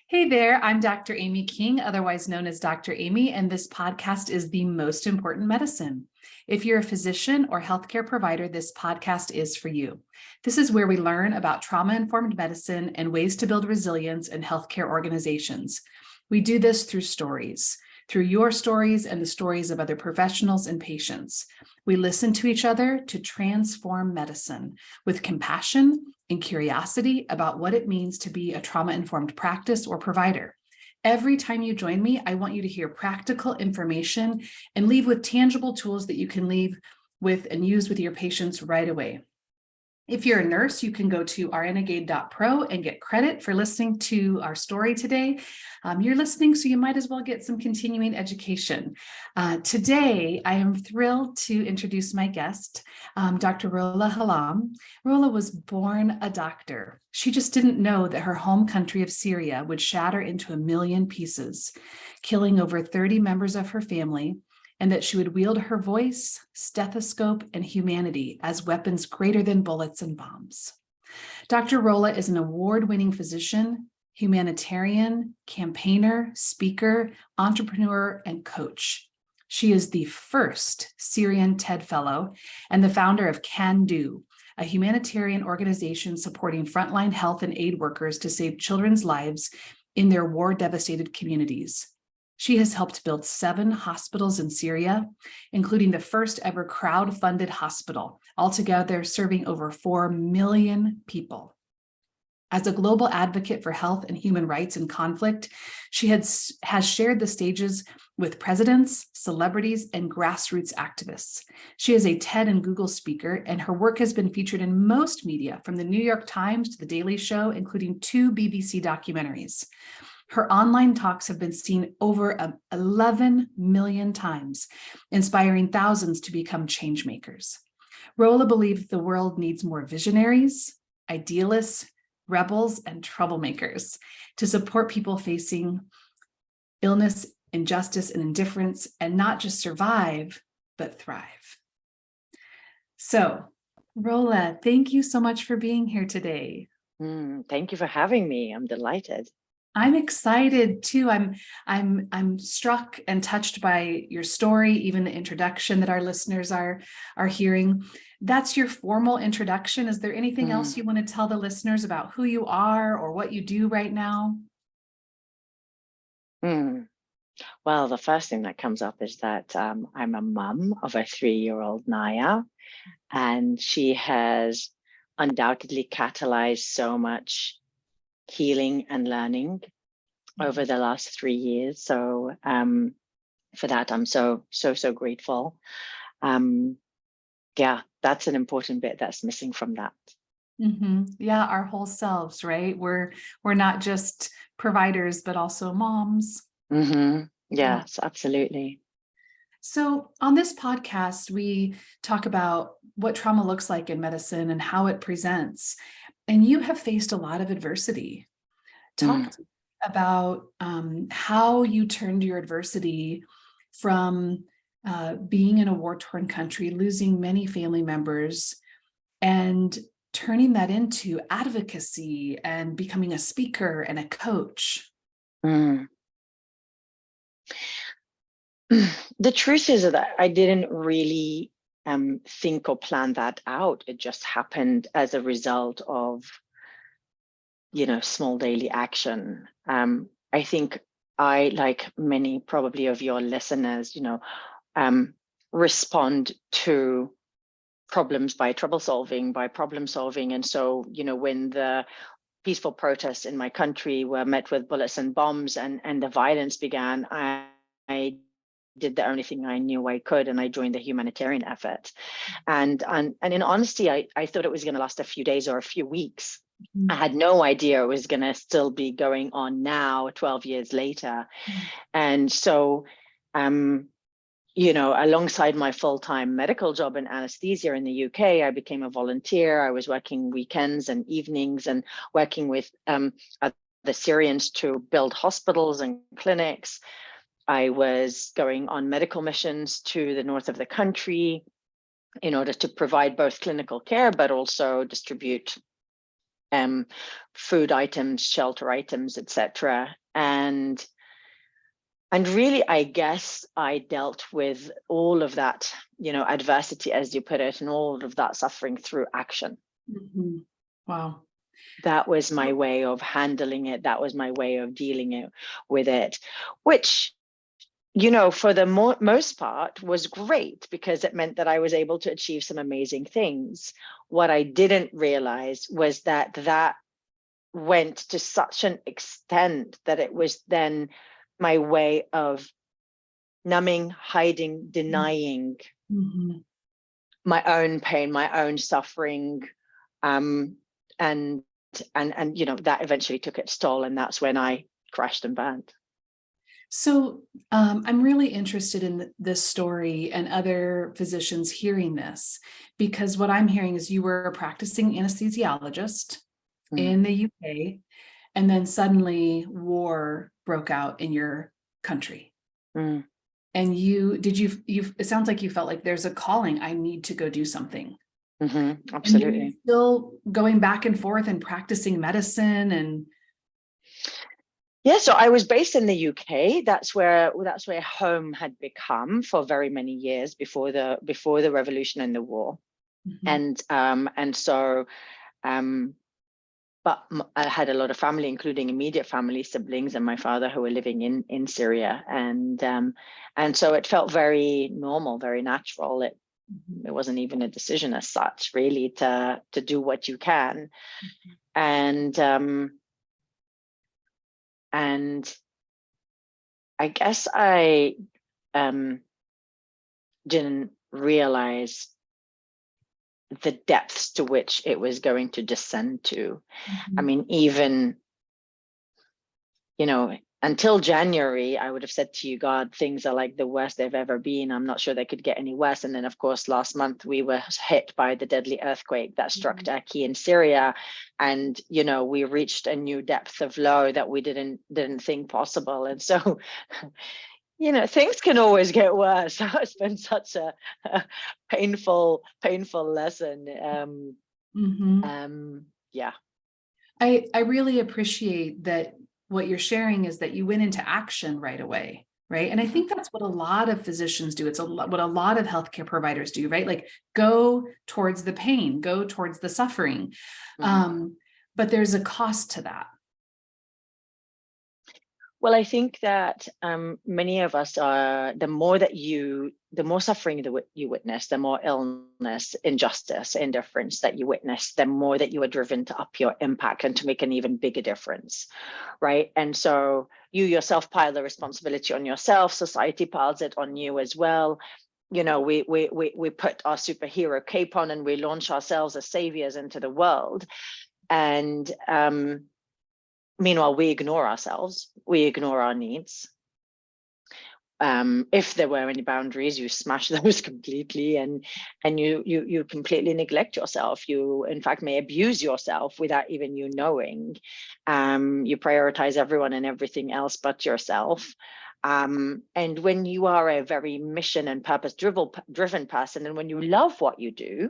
Hey there, I'm Dr. Amy King, otherwise known as Dr. Amy, and this podcast is The Most Important Medicine. If you're a physician or healthcare provider, this podcast is for you. This is where we learn about trauma-informed medicine and ways to build resilience in healthcare organizations. We do this through stories, through your stories and the stories of other professionals and patients. We listen to each other to transform medicine with compassion and curiosity about what it means to be a trauma-informed practice or provider. Every time you join me, I want you to hear practical information and leave with tangible tools that you can leave with and use with your patients right away. If you're a nurse, you can go to rrenegade.pro and get credit for listening to our story today. You're listening, so you might as well get some continuing education. Today, I am thrilled to introduce my guest, Dr. Rola Hallam. Rola was born a doctor. She just didn't know that her home country of Syria would shatter into 1 million pieces, killing over 30 members of her family, and that she would wield her voice, stethoscope, and humanity as weapons greater than bullets and bombs. Dr. Rola is an award-winning physician, humanitarian, campaigner, speaker, entrepreneur, and coach. She is the first Syrian TED Fellow and the founder of CanDo, a humanitarian organization supporting frontline health and aid workers to save children's lives in their war-devastated communities. She has helped build 7 hospitals in Syria, including the first ever crowdfunded hospital, altogether serving over 4 million people. As a global advocate for health and human rights in conflict, she has shared the stages with presidents, celebrities, and grassroots activists. She is a TED and Google speaker, and her work has been featured in most media, from the New York Times to The Daily Show, including 2 BBC documentaries. Her online talks have been seen over 11 million times, inspiring thousands to become change makers. Rola believes the world needs more visionaries, idealists, rebels, and troublemakers to support people facing illness, injustice, and indifference, and not just survive, but thrive. So, Rola, thank you so much for being here today. Thank you for having me. I'm delighted. I'm excited too. I'm struck and touched by your story, even the introduction that our listeners are hearing. That's your formal introduction. Is there anything else you want to tell the listeners about who you are or what you do right now? Well, the first thing that comes up is that I'm a mum of a 3-year-old Naya, and she has undoubtedly catalyzed so much healing and learning over the last 3 years. So for that, I'm so grateful. Yeah, that's an important bit that's missing from that. Yeah, our whole selves, right? We're not just providers, but also moms. Yes, absolutely. So on this podcast, we talk about what trauma looks like in medicine and how it presents. And you have faced a lot of adversity. Talk about how you turned your adversity from being in a war-torn country, losing many family members, and turning that into advocacy and becoming a speaker and a coach. The truth is that I didn't really think or plan that out. It just happened as a result of, small daily action. I think I, like many probably of your listeners, respond to problems by problem solving. And so, when the peaceful protests in my country were met with bullets and bombs and the violence began, I did the only thing I knew I could, and I joined the humanitarian effort. And in honesty, I thought it was going to last a few days or a few weeks. I had no idea it was going to still be going on now, 12 years later. And so, alongside my full-time medical job in anesthesia in the UK, I became a volunteer. I was working weekends and evenings and working with the Syrians to build hospitals and clinics. I was going on medical missions to the north of the country, in order to provide both clinical care, but also distribute food items, shelter items, etc. And really, I guess I dealt with all of that, adversity, as you put it, and all of that suffering through action. Mm-hmm. Wow. That was my way of handling it. That was my way of dealing with it, which, for the most part was great, because it meant that I was able to achieve some amazing things. What I didn't realize was that went to such an extent that it was then my way of numbing, hiding, denying Mm-hmm. my own pain, my own suffering, and that eventually took its toll, and that's when I crashed and burned. So I'm really interested in this story and other physicians hearing this, because what I'm hearing is you were a practicing anesthesiologist in the UK, and then suddenly war broke out in your country. Mm. And it sounds like you felt like there's a calling, I need to go do something. Mm-hmm. Absolutely. And still going back and forth and practicing medicine and. Yeah, so I was based in the UK. That's where home had become for very many years before the revolution and the war. Mm-hmm. But I had a lot of family, including immediate family, siblings, and my father, who were living in Syria, and so it felt very normal, very natural. It wasn't even a decision as such, really, to do what you can, and I guess I didn't realize the depths to which it was going to descend to. Mm-hmm. I mean, even, until January, I would have said to you, God, things are like the worst they've ever been. I'm not sure they could get any worse. And then, of course, last month we were hit by the deadly earthquake that struck Turkey in Syria. And, we reached a new depth of low that we didn't think possible. And so, things can always get worse. It's been such a painful lesson. Yeah. I really appreciate that. What you're sharing is that you went into action right away, right? And I think that's what a lot of physicians do. It's what a lot of healthcare providers do, right? Like, go towards the pain, go towards the suffering. Mm-hmm. But there's a cost to that. Well, I think that many of us are, the more suffering that you witness, the more illness, injustice, indifference that you witness, the more that you are driven to up your impact and to make an even bigger difference, right? And so you yourself pile the responsibility on yourself, society piles it on you as well. We put our superhero cape on and we launch ourselves as saviors into the world. And meanwhile, we ignore ourselves, we ignore our needs. If there were any boundaries, you smash those completely, and you completely neglect yourself. You, in fact, may abuse yourself without even you knowing. You prioritize everyone and everything else but yourself. And when you are a very mission and purpose driven person, and when you love what you do,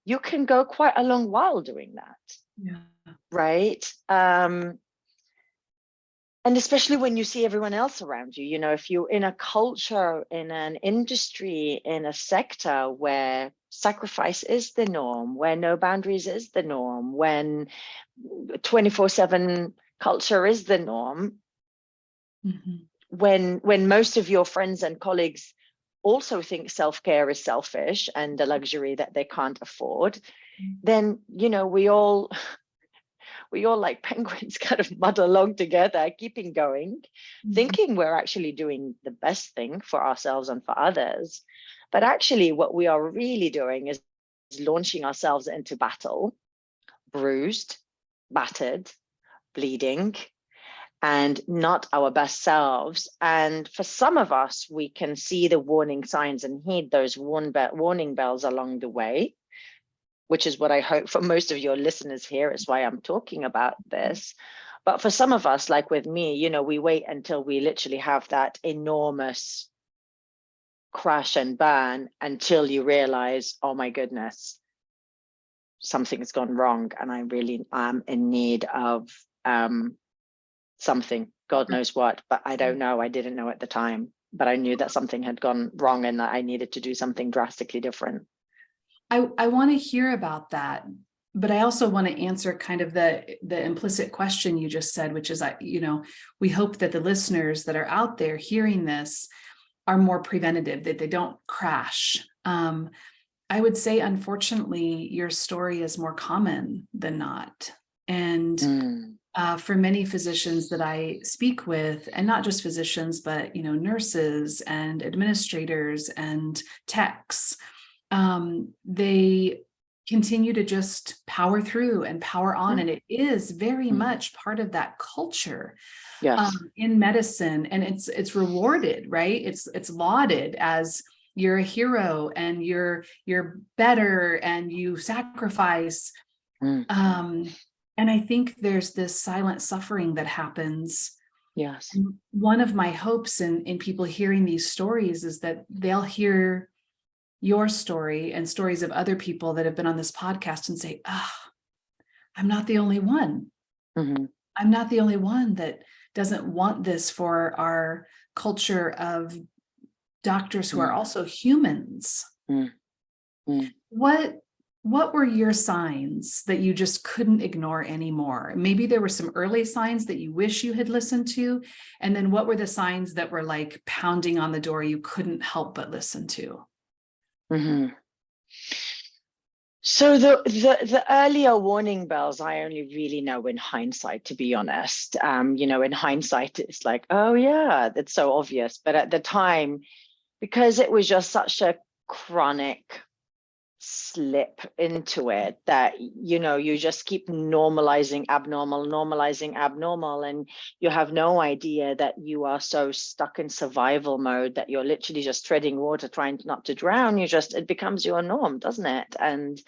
you can go quite a long while doing that. Yeah. Right. And especially when you see everyone else around you, if you're in a culture, in an industry, in a sector where sacrifice is the norm, where no boundaries is the norm, when 24/7 culture is the norm, when most of your friends and colleagues also think self-care is selfish and a luxury that they can't afford, then, we all like penguins kind of muddle along together, keeping going, thinking we're actually doing the best thing for ourselves and for others. But actually what we are really doing is launching ourselves into battle, bruised, battered, bleeding, and not our best selves. And for some of us, we can see the warning signs and heed those warning bells along the way, which is what I hope for most of your listeners here, is why I'm talking about this. But for some of us, like with me, we wait until we literally have that enormous crash and burn until you realize, oh my goodness, something's gone wrong and I really am in need of something, God knows what, but I don't know. I didn't know at the time, but I knew that something had gone wrong and that I needed to do something drastically different. I want to hear about that, but I also want to answer kind of the implicit question you just said, which is, we hope that the listeners that are out there hearing this are more preventative, that they don't crash. I would say, unfortunately, your story is more common than not. And for many physicians that I speak with, and not just physicians, but, nurses and administrators and techs, they continue to just power through and power on. And it is very much part of that culture. Yes. In medicine, and it's rewarded, right? It's lauded as you're a hero and you're better and you sacrifice. And I think there's this silent suffering that happens. Yes. And one of my hopes in people hearing these stories is that they'll hear your story and stories of other people that have been on this podcast and say, I'm not the only one. I'm not the only one that doesn't want this for our culture of doctors who are also humans. What were your signs that you just couldn't ignore anymore? Maybe there were some early signs that you wish you had listened to. And then what were the signs that were like pounding on the door you couldn't help but listen to? So the earlier warning bells, I only really know in hindsight, to be honest. In hindsight, it's like, oh yeah, that's so obvious. But at the time, because it was just such a chronic slip into it that, you just keep normalizing abnormal, and you have no idea that you are so stuck in survival mode that you're literally just treading water, trying not to drown. It becomes your norm, doesn't it? And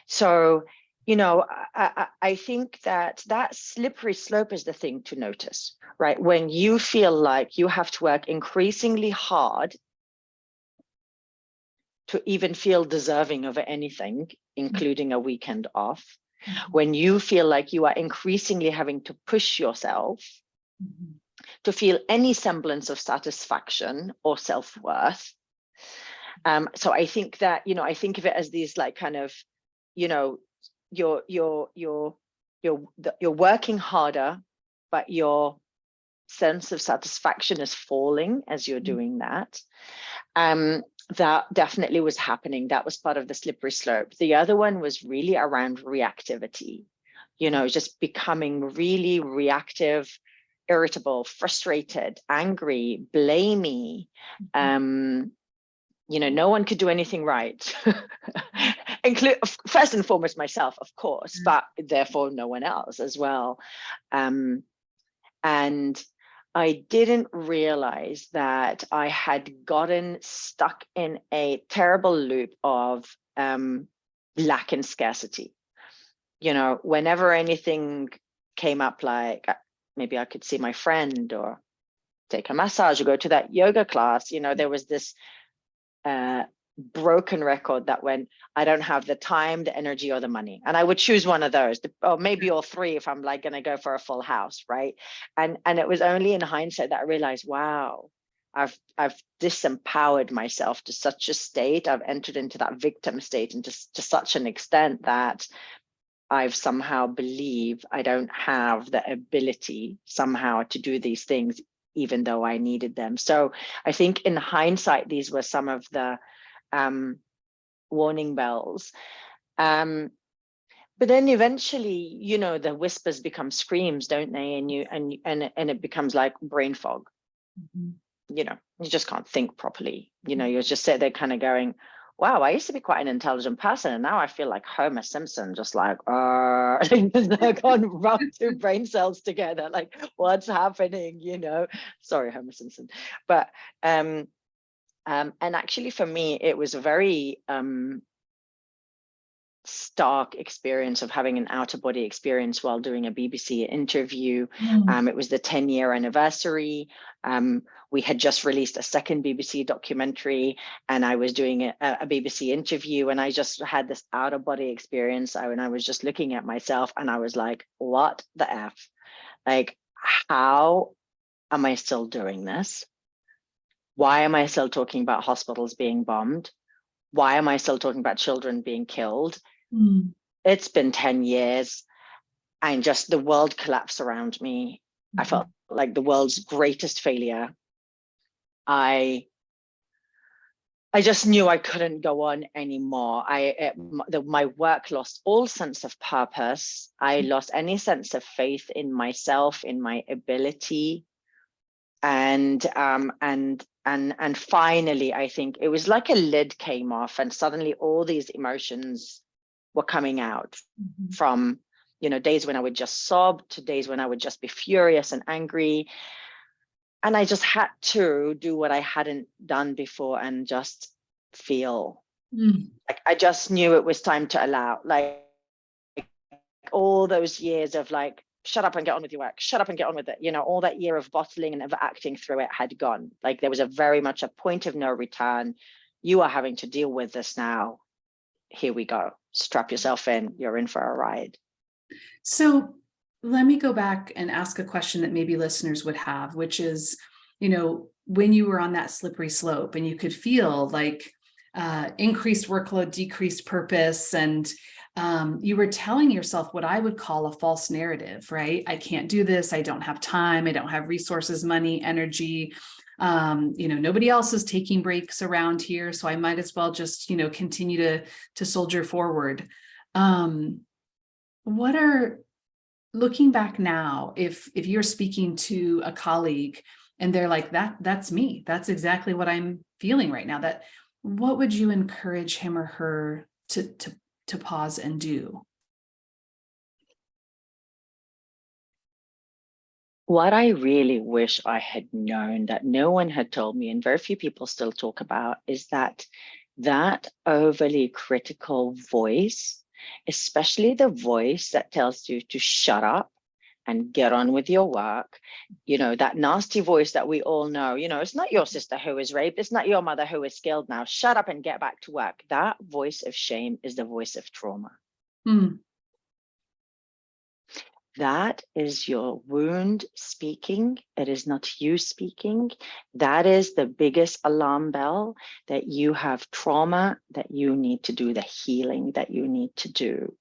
so, I think that slippery slope is the thing to notice, right? When you feel like you have to work increasingly hard to even feel deserving of anything, including a weekend off, when you feel like you are increasingly having to push yourself to feel any semblance of satisfaction or self-worth. So I think that, I think of it as these like kind of, you're working harder, but your sense of satisfaction is falling as you're doing that. That definitely was happening. That was part of the slippery slope. The other one was really around reactivity, just becoming really reactive, irritable, frustrated, angry, blamey. No one could do anything right. Include first and foremost myself, of course, but therefore no one else as well. And I didn't realize that I had gotten stuck in a terrible loop of lack and scarcity. Whenever anything came up, like maybe I could see my friend or take a massage or go to that yoga class, there was this broken record that when I don't have the time, the energy, or the money, and I would choose one of those, or maybe all three if I'm like going to go for a full house, right? And it was only in hindsight that I realized, wow, I've disempowered myself to such a state. I've entered into that victim state and to such an extent that I've somehow believe I don't have the ability somehow to do these things, even though I needed them. So I think in hindsight, these were some of the warning bells. But then eventually, the whispers become screams, don't they? And it becomes like brain fog. You just can't think properly. You're just sit there kind of going, wow, I used to be quite an intelligent person, and now I feel like Homer Simpson, just like, I can't rub two brain cells together. Like, what's happening? Sorry, Homer Simpson. But and actually, for me, it was a very stark experience of having an out-of-body experience while doing a BBC interview. It was the 10-year anniversary. We had just released a second BBC documentary, and I was doing a BBC interview, and I just had this out-of-body experience. And I was just looking at myself, and I was like, what the F? Like, how am I still doing this? Why am I still talking about hospitals being bombed? Why am I still talking about children being killed? It's been 10 years and just the world collapsed around me. I felt like the world's greatest failure. I just knew I couldn't go on anymore. My work lost all sense of purpose. I lost any sense of faith in myself, in my ability. And finally, I think it was like a lid came off, and suddenly all these emotions were coming out from, days when I would just sob to days when I would just be furious and angry. And I just had to do what I hadn't done before and just feel. Like, I just knew it was time to allow, like, all those years of like, shut up and get on with your work, shut up and get on with it. All that year of bottling and of acting through it had gone. Like, there was very much a point of no return. You are having to deal with this now. Here we go. Strap yourself in. You're in for a ride. So let me go back and ask a question that maybe listeners would have, which is, when you were on that slippery slope and you could feel like increased workload, decreased purpose, and you were telling yourself what I would call a false narrative, right? I can't do this. I don't have time. I don't have resources, money, energy. Nobody else is taking breaks around here, so I might as well just, continue to soldier forward. Looking back now, if you're speaking to a colleague and they're like, that's me, that's exactly what I'm feeling right now, what would you encourage him or her to pause and do? What I really wish I had known that no one had told me, and very few people still talk about, is that overly critical voice, especially the voice that tells you to shut up and get on with your work, that nasty voice that we all know, it's not your sister who is raped, it's not your mother who is killed now, shut up and get back to work. That voice of shame is the voice of trauma. That is your wound speaking. It is not you speaking. That is the biggest alarm bell, that you have trauma, that you need to do the healing that you need to do.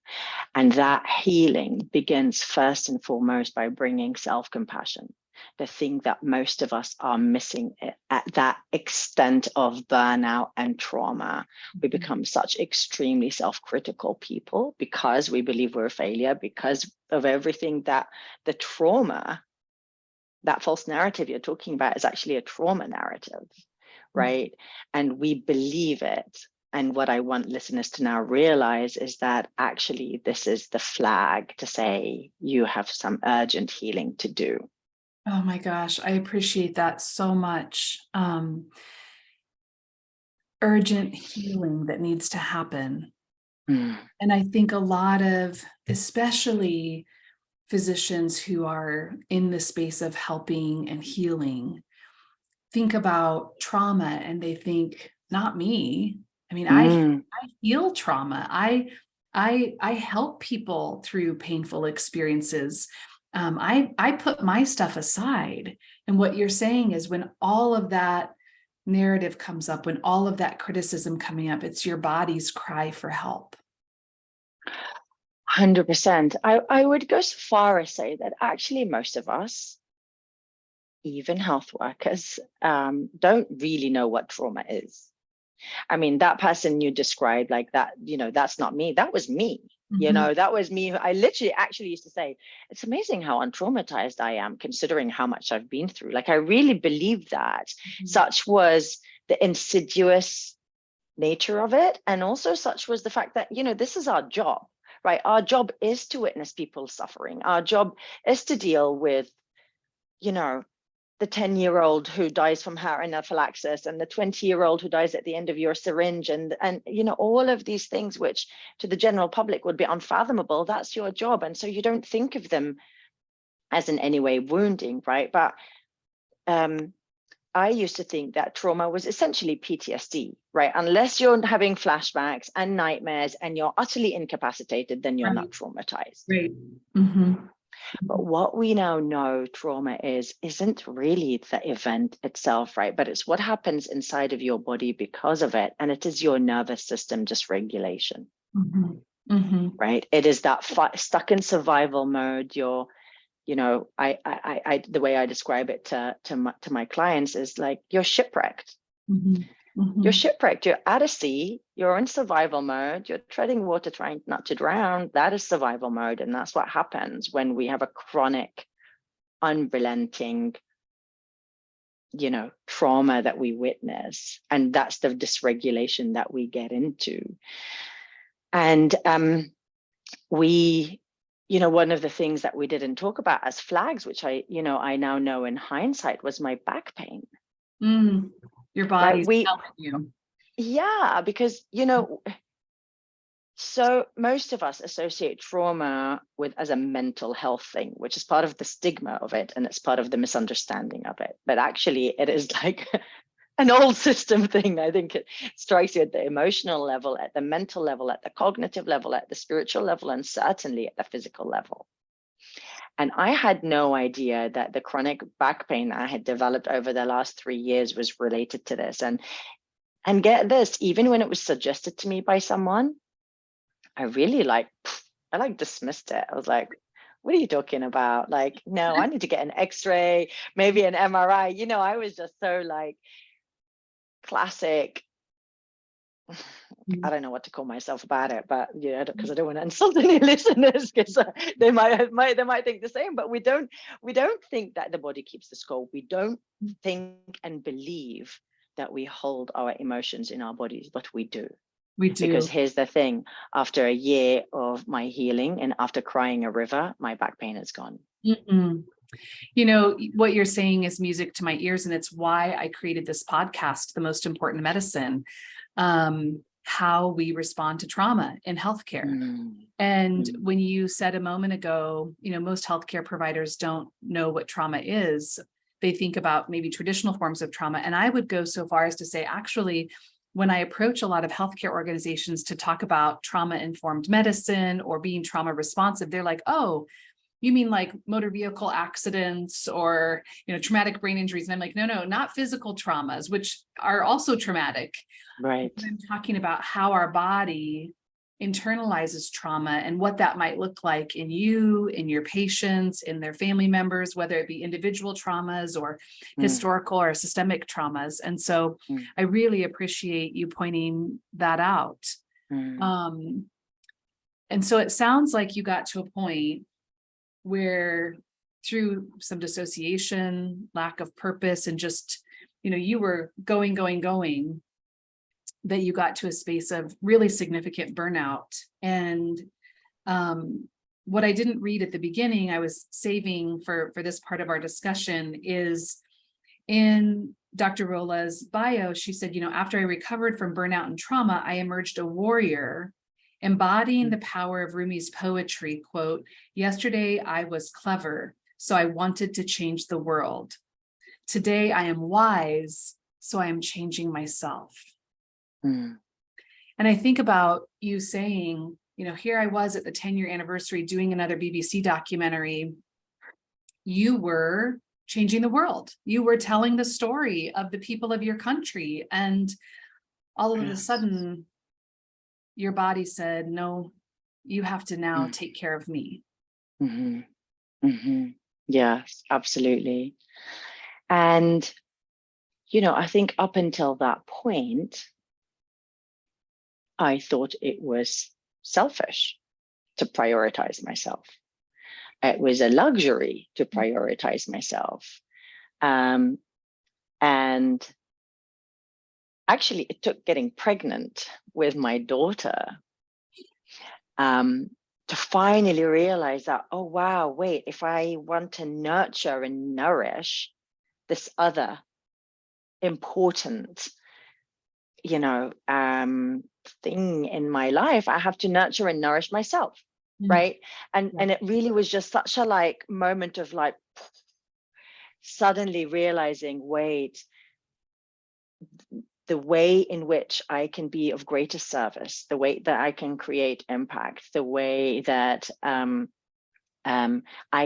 And that healing begins first and foremost by bringing self-compassion, the thing that most of us are missing at that extent of burnout and trauma. We become such extremely self-critical people because we believe we're a failure, because of everything that the trauma, that false narrative you're talking about is actually a trauma narrative, right? And we believe it. And what I want listeners to now realize is that actually this is the flag to say you have some urgent healing to do. Oh my gosh, I appreciate that so much. Urgent healing that needs to happen. And I think a lot of, especially physicians who are in the space of helping and healing, think about trauma and they think, not me. I mean, I heal trauma. I help people through painful experiences. I put my stuff aside. And what you're saying is, when all of that narrative comes up, when all of that criticism coming up, it's your body's cry for help. 100%. I would go so far as say that actually most of us, even health workers, don't really know what trauma is. I mean, that person you described like that, that's not me. That was me. That was me. I literally actually used to say, it's amazing how untraumatized I am considering how much I've been through. Like, I really believed that. Such was the insidious nature of it. And also such was the fact that, this is our job, right? Our job is to witness people suffering. Our job is to deal with, the 10-year-old who dies from heart anaphylaxis and the 20-year-old who dies at the end of your syringe, and all of these things which to the general public would be unfathomable. That's your job, and so you don't think of them as in any way wounding, right? But I used to think that trauma was essentially PTSD, right? Unless you're having flashbacks and nightmares and you're utterly incapacitated, then you're not traumatized. Right. Mm-hmm. But what we now know trauma isn't really the event itself, right? But it's what happens inside of your body because of it. And it is your nervous system dysregulation, right? It is that stuck in survival mode. You're, the way I describe it to my clients is like you're shipwrecked. You're shipwrecked. You're at a sea. You're in survival mode. You're treading water, trying not to drown. That is survival mode, and that's what happens when we have a chronic, unrelenting, trauma that we witness, and that's the dysregulation that we get into. And we, one of the things that we didn't talk about as flags, which I now know in hindsight, was my back pain. Your body's right? telling you. Yeah, because, so most of us associate trauma as a mental health thing, which is part of the stigma of it, and it's part of the misunderstanding of it. But actually, it is like an old system thing. I think it strikes you at the emotional level, at the mental level, at the cognitive level, at the spiritual level, and certainly at the physical level. And I had no idea that the chronic back pain that I had developed over the last 3 years was related to this. And get this, even when it was suggested to me by someone, I really dismissed it. I was like, what are you talking about? Like, no, I need to get an X-ray, maybe an MRI. I was just so like classic. I don't know what to call myself about it, but because I don't want to insult any listeners, because they might think the same. But we don't think that the body keeps the score. We don't think and believe that we hold our emotions in our bodies, but we do. We do. Because here's the thing: after a year of my healing and after crying a river, my back pain is gone. What you're saying is music to my ears, and it's why I created this podcast, The Most Important Medicine. How we respond to trauma in healthcare. And when you said a moment ago, most healthcare providers don't know what trauma is. They think about maybe traditional forms of trauma. And I would go so far as to say, actually, when I approach a lot of healthcare organizations to talk about trauma-informed medicine or being trauma responsive, they're like, oh, you mean like motor vehicle accidents or, traumatic brain injuries? And I'm like, no, not physical traumas, which are also traumatic. Right. I'm talking about how our body internalizes trauma and what that might look like in you, in your patients, in their family members, whether it be individual traumas or historical or systemic traumas. And so I really appreciate you pointing that out. And so it sounds like you got to a point where through some dissociation, lack of purpose, and just, you were going, that you got to a space of really significant burnout. And what I didn't read at the beginning, I was saving for this part of our discussion, is in Dr. Rola's bio. She said, after I recovered from burnout and trauma, I emerged a warrior, embodying the power of Rumi's poetry. Quote, yesterday I was clever, so I wanted to change the world. Today I am wise, so I am changing myself. And I think about you saying, here I was at the 10-year anniversary doing another BBC documentary. You were changing the world. You were telling the story of the people of your country. And all of a sudden, your body said, no, you have to now take care of me. Yes, absolutely. And, I think up until that point, I thought it was selfish to prioritize myself. It was a luxury to prioritize myself. And actually, it took getting pregnant with my daughter to finally realize that, oh, wow, wait, if I want to nurture and nourish this other important, thing in my life, I have to nurture and nourish myself, right? And it really was just such a moment of suddenly realizing, wait, the way in which I can be of greater service, the way that I can create impact, the way that I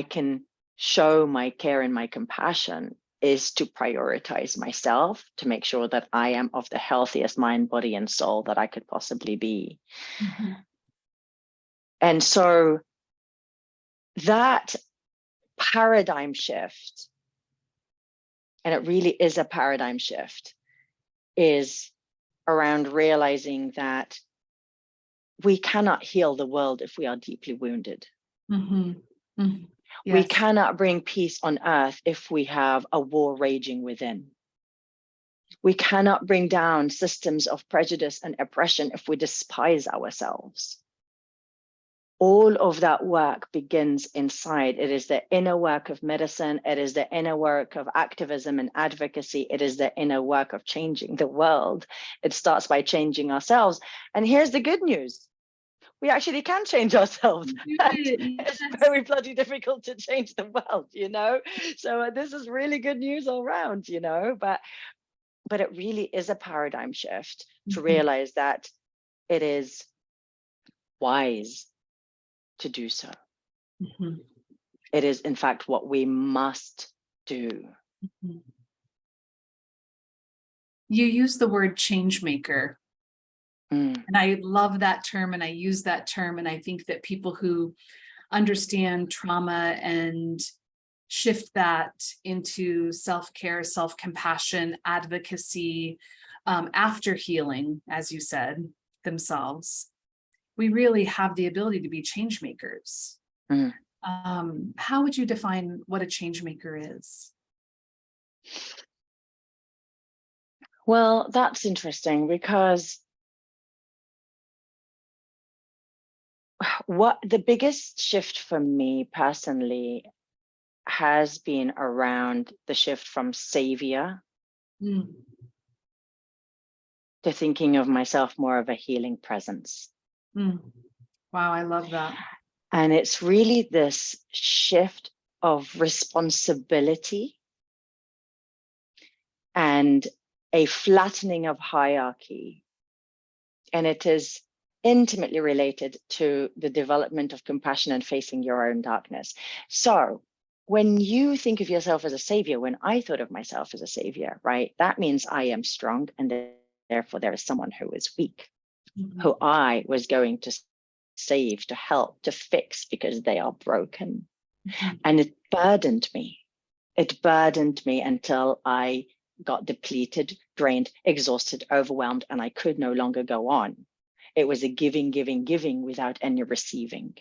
can show my care and my compassion is to prioritize myself, to make sure that I am of the healthiest mind, body, and soul that I could possibly be. And so that paradigm shift, and it really is a paradigm shift, is around realizing that we cannot heal the world if we are deeply wounded. Yes. We cannot bring peace on earth if we have a war raging within. We cannot bring down systems of prejudice and oppression if we despise ourselves. All of that work begins inside. It is the inner work of medicine. It is the inner work of activism and advocacy. It is the inner work of changing the world. It starts by changing ourselves. And here's the good news. We actually can change ourselves. It's very bloody difficult to change the world, So this is really good news all around, but it really is a paradigm shift to realize that it is wise to do so. It is, in fact, what we must do. You use the word change maker. And I love that term, and I use that term, and I think that people who understand trauma and shift that into self-care, self-compassion, advocacy, after healing, as you said, themselves, we really have the ability to be change makers. How would you define what a change maker is? Well, that's interesting, because what the biggest shift for me personally has been around the shift from savior to thinking of myself more of a healing presence. Wow, I love that. And it's really this shift of responsibility and a flattening of hierarchy. And it is intimately related to the development of compassion and facing your own darkness. So when you think of yourself as a savior, when I thought of myself as a savior, right, that means I am strong, and therefore there is someone who is weak, who I was going to save, to help, to fix, because they are broken. And it burdened me. It burdened me until I got depleted, drained, exhausted, overwhelmed, and I could no longer go on. It was a giving, giving, giving without any receiving.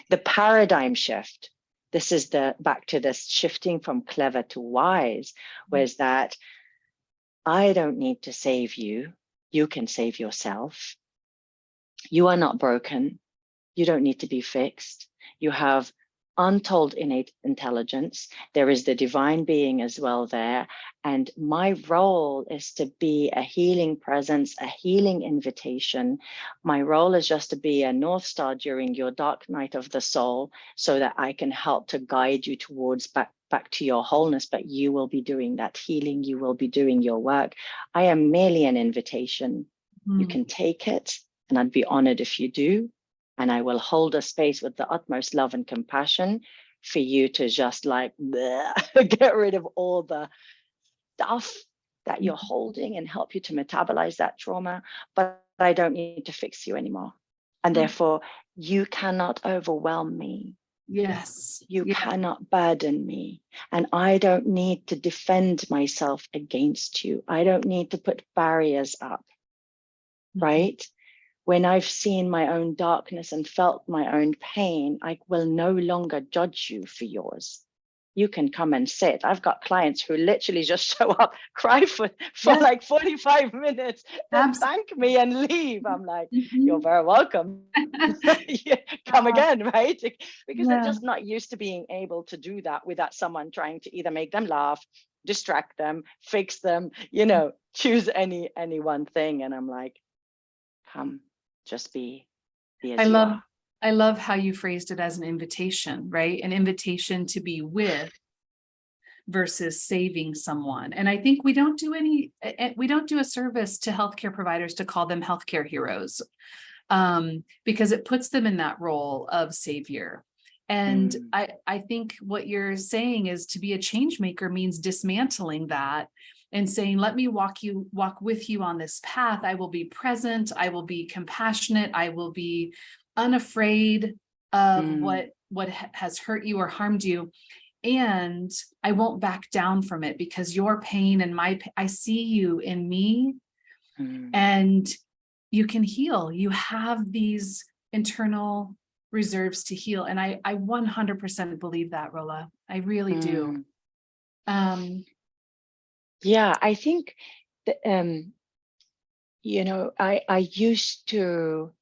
The paradigm shift, this is back to this shifting from clever to wise, was that I don't need to save you. You can save yourself. You are not broken. You don't need to be fixed. You have untold innate intelligence. There is the divine being as well there. And my role is to be a healing presence, a healing invitation. My role is just to be a North Star during your dark night of the soul, so that I can help to guide you towards back to your wholeness. But you will be doing that healing. You will be doing your work. I am merely an invitation. You can take it, and I'd be honored if you do. And I will hold a space with the utmost love and compassion for you to just get rid of all the stuff that you're holding and help you to metabolize that trauma. But I don't need to fix you anymore. And therefore, you cannot overwhelm me. Yes. You cannot burden me. And I don't need to defend myself against you. I don't need to put barriers up, right? When I've seen my own darkness and felt my own pain, I will no longer judge you for yours. you can come and sit. I've got clients who literally just show up, cry for Yes. like 45 minutes, then Absolutely. thank me and leave. I'm like, Mhm. you're very welcome. Yeah, come again, right? Because they're Yeah. just not used to being able to do that without someone trying to either make them laugh, distract them, fix them, choose any one thing. And I'm like, come, just be as you are. I love how you phrased it as an invitation, right? An invitation to be with versus saving someone. And I think we don't do a service to healthcare providers to call them healthcare heroes, because it puts them in that role of savior. And I think what you're saying is to be a change maker means dismantling that and saying, let me walk with you on this path. I will be present. I will be compassionate. I will be unafraid of what has hurt you or harmed you. And I won't back down from it, because your pain and I see you in me, and you can heal. You have these internal reserves to heal. And I 100% believe that, Rola. I really do. Yeah, I think that, I used to,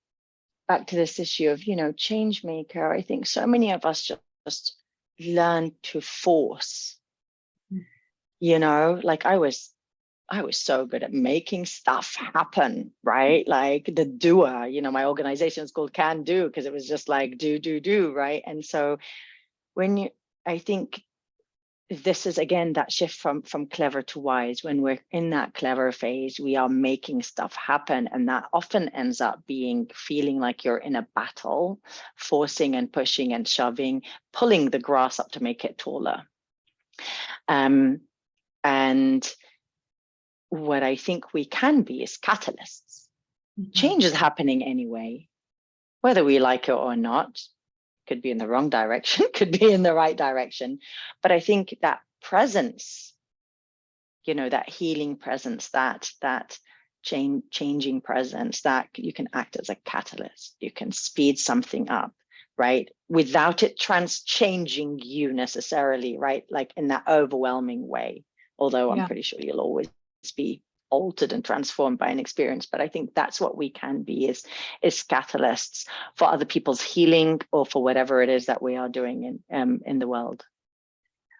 back to this issue of, change maker, I think so many of us just learn to force, like I was so good at making stuff happen, right? Like the doer, my organization is called CanDo because it was just like do, right? And so I think this is again that shift from clever to wise. When we're in that clever phase, we are making stuff happen, and that often ends up feeling like you're in a battle, forcing and pushing and shoving, pulling the grass up to make it taller. And what I think we can be is catalysts. Change is happening anyway, whether we like it or not. Could be in the wrong direction, could be in the right direction. But I think that presence, that healing presence, that changing presence, that you can act as a catalyst. You can speed something up, right? Without it changing you necessarily, right? Like in that overwhelming way. Although I'm pretty sure you'll always be altered and transformed by an experience, but I think that's what we can be, is catalysts for other people's healing or for whatever it is that we are doing in the world.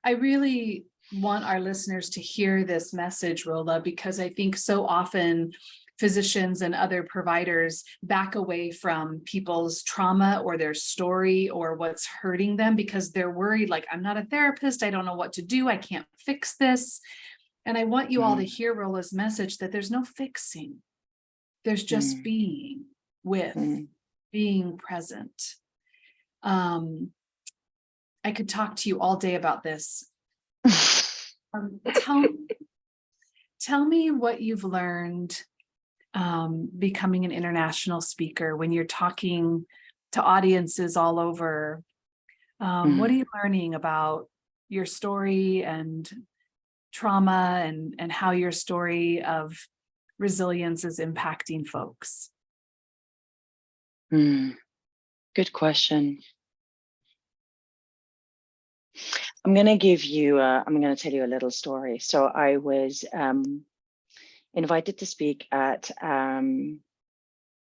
I really want our listeners to hear this message, Rola, because I think so often physicians and other providers back away from people's trauma or their story or what's hurting them because they're worried, like, I'm not a therapist, I don't know what to do, I can't fix this. And I want you all to hear Rola's message that there's no fixing. There's just being with, being present. I could talk to you all day about this. Tell me what you've learned becoming an international speaker when you're talking to audiences all over. What are you learning about your story and trauma and how your story of resilience is impacting folks? Good question. I'm going to tell you a little story. So I was invited to speak at a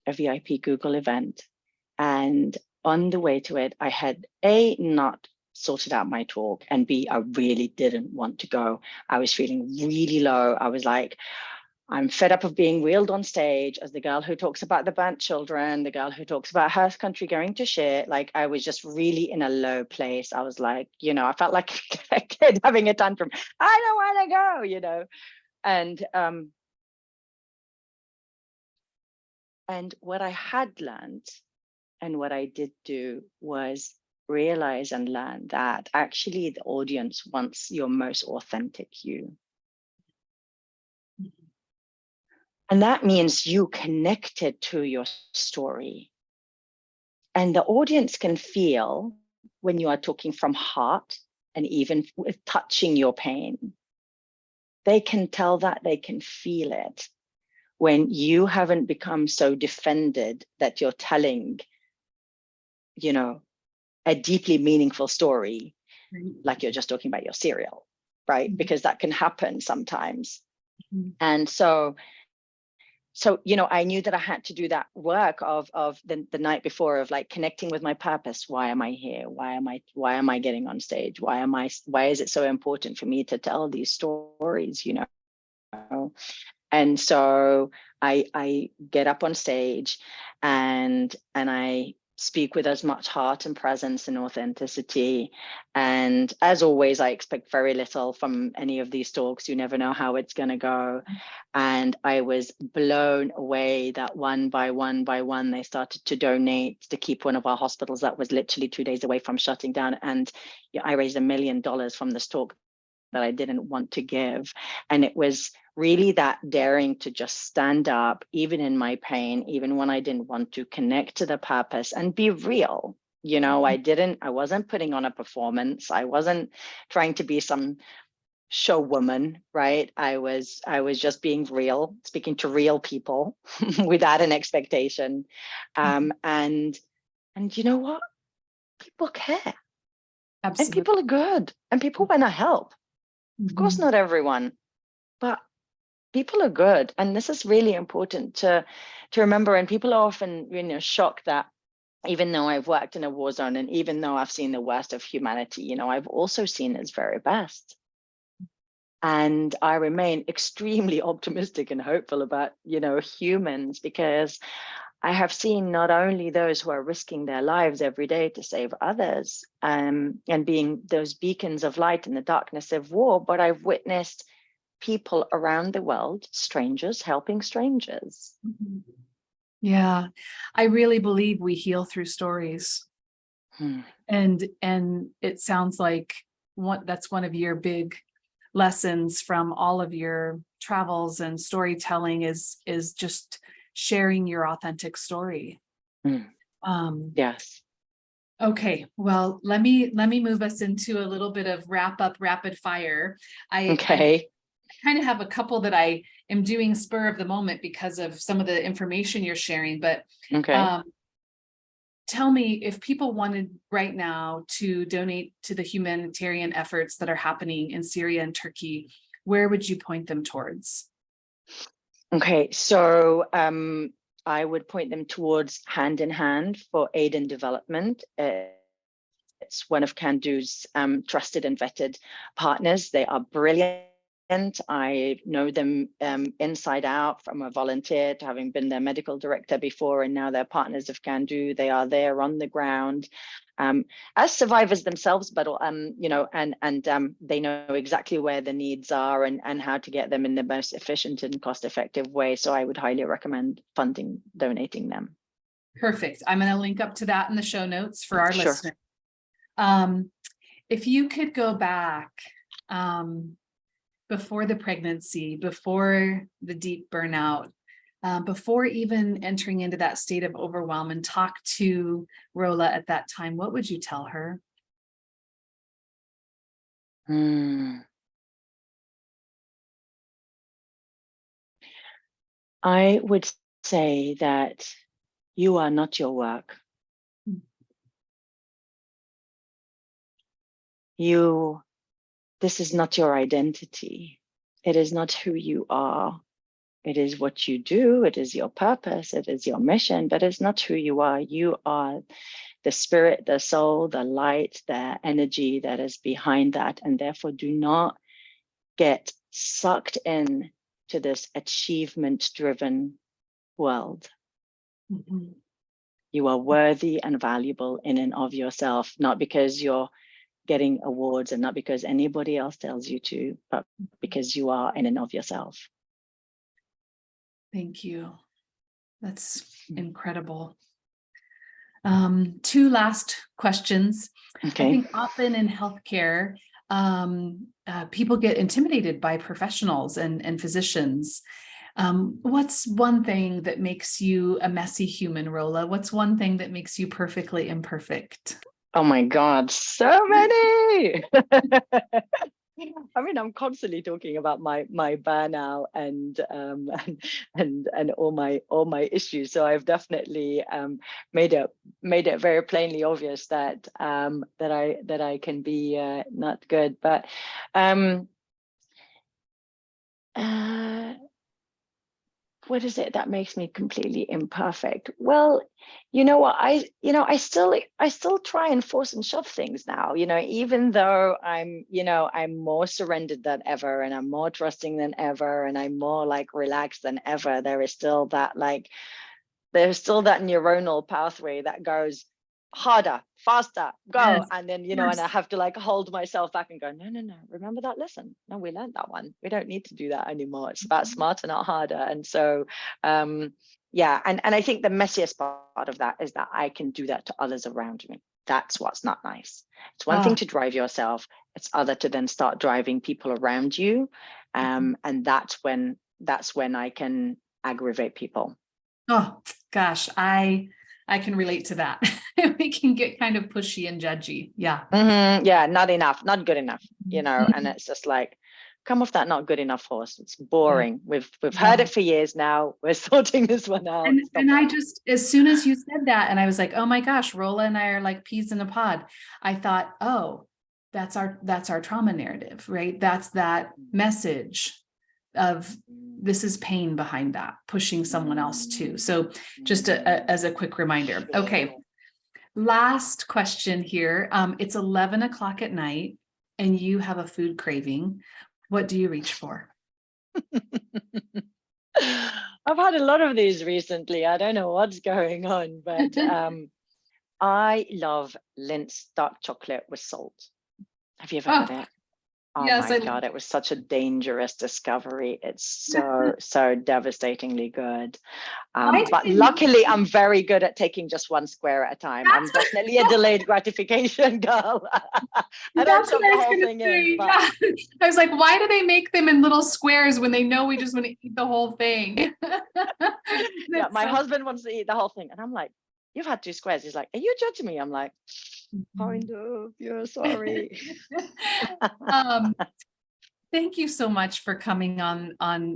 VIP Google event. And on the way to it, I had not sorted out my talk, and B, I really didn't want to go. I was feeling really low. I was like, I'm fed up of being wheeled on stage as the girl who talks about the burnt children, the girl who talks about her country going to shit. Like, I was just really in a low place. I was like, I felt like a kid having a tantrum. I don't want to go, And what I had learned and what I did do was realize and learn that actually the audience wants your most authentic you. And that means you connected to your story. And the audience can feel when you are talking from heart and even with touching your pain. They can tell that, they can feel it. When you haven't become so defended that you're telling, a deeply meaningful story, like you're just talking about your cereal, right? Mm-hmm. Because that can happen sometimes. Mm-hmm. And so, I knew that I had to do that work of the night before, of like connecting with my purpose. Why am I here? Why am I getting on stage? Why is it so important for me to tell these stories, And so I get up on stage and I speak with as much heart and presence and authenticity. And as always, I expect very little from any of these talks. You never know how it's going to go. And I was blown away that one by one they started to donate to keep one of our hospitals that was literally 2 days away from shutting down. And I raised $1 million from this talk that I didn't want to give. And it was really that daring to just stand up, even in my pain, even when I didn't want to, connect to the purpose and be real. I wasn't putting on a performance. I wasn't trying to be some show woman, right? I was just being real, speaking to real people without an expectation. And you know what? People care. Absolutely. And people are good. And people want to help. Of course, not everyone, but people are good. And this is really important to remember. And people are often, shocked that even though I've worked in a war zone and even though I've seen the worst of humanity, I've also seen its very best. And I remain extremely optimistic and hopeful about, humans, because I have seen not only those who are risking their lives every day to save others, and being those beacons of light in the darkness of war, but I've witnessed people around the world, strangers helping strangers. Yeah, I really believe we heal through stories. And it sounds like that's one of your big lessons from all of your travels and storytelling is just sharing your authentic story. Yes. Okay, well, let me move us into a little bit of wrap up rapid fire. I kind of have a couple that I am doing spur of the moment because of some of the information you're sharing, but tell me, if people wanted right now to donate to the humanitarian efforts that are happening in Syria and Turkey, where would you point them towards? Okay, so I would point them towards Hand in Hand for aid and development. It's one of CanDo's trusted and vetted partners. They are brilliant. I know them inside out, from a volunteer to having been their medical director before, and now they're partners of CanDo. They are there on the ground as survivors themselves, but they know exactly where the needs are and how to get them in the most efficient and cost-effective way. So I would highly recommend donating them. Perfect. I'm going to link up to that in the show notes for our listeners. If you could go back before the pregnancy, before the deep burnout, before even entering into that state of overwhelm, and talk to Rola at that time, what would you tell her? I would say that you are not your work. This is not your identity. It is not who you are. It is what you do. It is your purpose. It is your mission, but it's not who you are. You are the spirit, the soul, the light, the energy that is behind that. And therefore, do not get sucked in to this achievement-driven world. You are worthy and valuable in and of yourself, not because you're getting awards and not because anybody else tells you to, but because you are in and of yourself. Thank you. That's incredible. 2 last questions. Okay. I think often in healthcare, people get intimidated by professionals and physicians. What's one thing that makes you a messy human, Rola? What's one thing that makes you perfectly imperfect? Oh my God, so many. I mean, I'm constantly talking about my burnout and all my issues. So I've definitely made it very plainly obvious that that I can be not good. But what is it that makes me completely imperfect? Well, you know what, I still try and force and shove things now, even though I'm more surrendered than ever, and I'm more trusting than ever, and I'm more like relaxed than ever. There's still that neuronal pathway that goes harder, faster, go. Yes, And then, of and I course. have to like hold myself back and go, no, remember that lesson? No, we learned that one. We don't need to do that anymore. It's about smarter, not harder. And so, yeah. And I think the messiest part of that is that I can do that to others around me. That's what's not nice. It's one thing to drive yourself. It's other to then start driving people around you. And that's when I can aggravate people. Oh gosh, I can relate to that. We can get kind of pushy and judgy. Yeah. Yeah, not enough, not good enough, and it's just like, come off that not good enough horse. It's boring. We've heard it for years now. We're sorting this one out. And I just, as soon as you said that, and I was like, oh my gosh, Rola and I are like peas in a pod. I thought, oh, that's our trauma narrative, right? That's that message of this is pain behind that, pushing someone else too. So just as a quick reminder. Okay. Last question here. It's 11 o'clock at night and you have a food craving. What do you reach for? I've had a lot of these recently. I don't know what's going on, but I love Lindt's dark chocolate with salt. Have you ever had it? Oh yes, my God, it was such a dangerous discovery. It's so devastatingly good. But luckily, I'm very good at taking just one square at a time. I'm definitely a delayed gratification girl. I don't shove the whole thing in. But... Yeah. I was like, why do they make them in little squares when they know we just want to eat the whole thing? Yeah, my husband wants to eat the whole thing. And I'm like, you've had 2 squares. He's like, are you judging me? I'm like, kind of, you're sorry. Thank you so much for coming on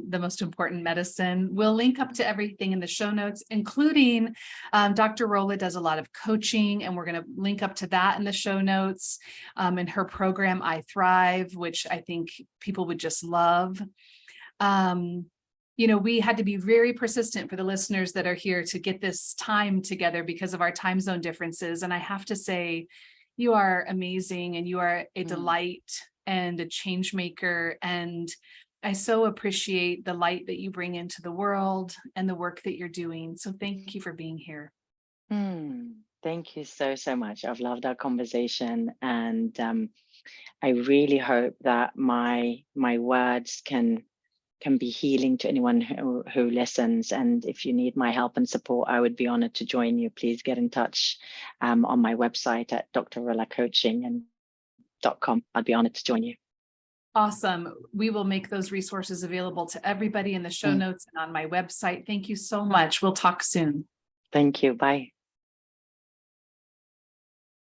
The Most Important Medicine. We'll link up to everything in the show notes, including Dr. Rola does a lot of coaching, and we're going to link up to that in the show notes, and her program, I Thrive, which I think people would just love. We had to be very persistent for the listeners that are here to get this time together because of our time zone differences. And I have to say, you are amazing and you are a delight and a change maker. And I so appreciate the light that you bring into the world and the work that you're doing. So thank you for being here. Thank you so much. I've loved our conversation. And I really hope that my words can be healing to anyone who listens. And if you need my help and support, I would be honored to join you. Please get in touch on my website at drrolacoaching.com. I'd be honored to join you. Awesome. We will make those resources available to everybody in the show notes and on my website. Thank you so much. We'll talk soon. Thank you. Bye.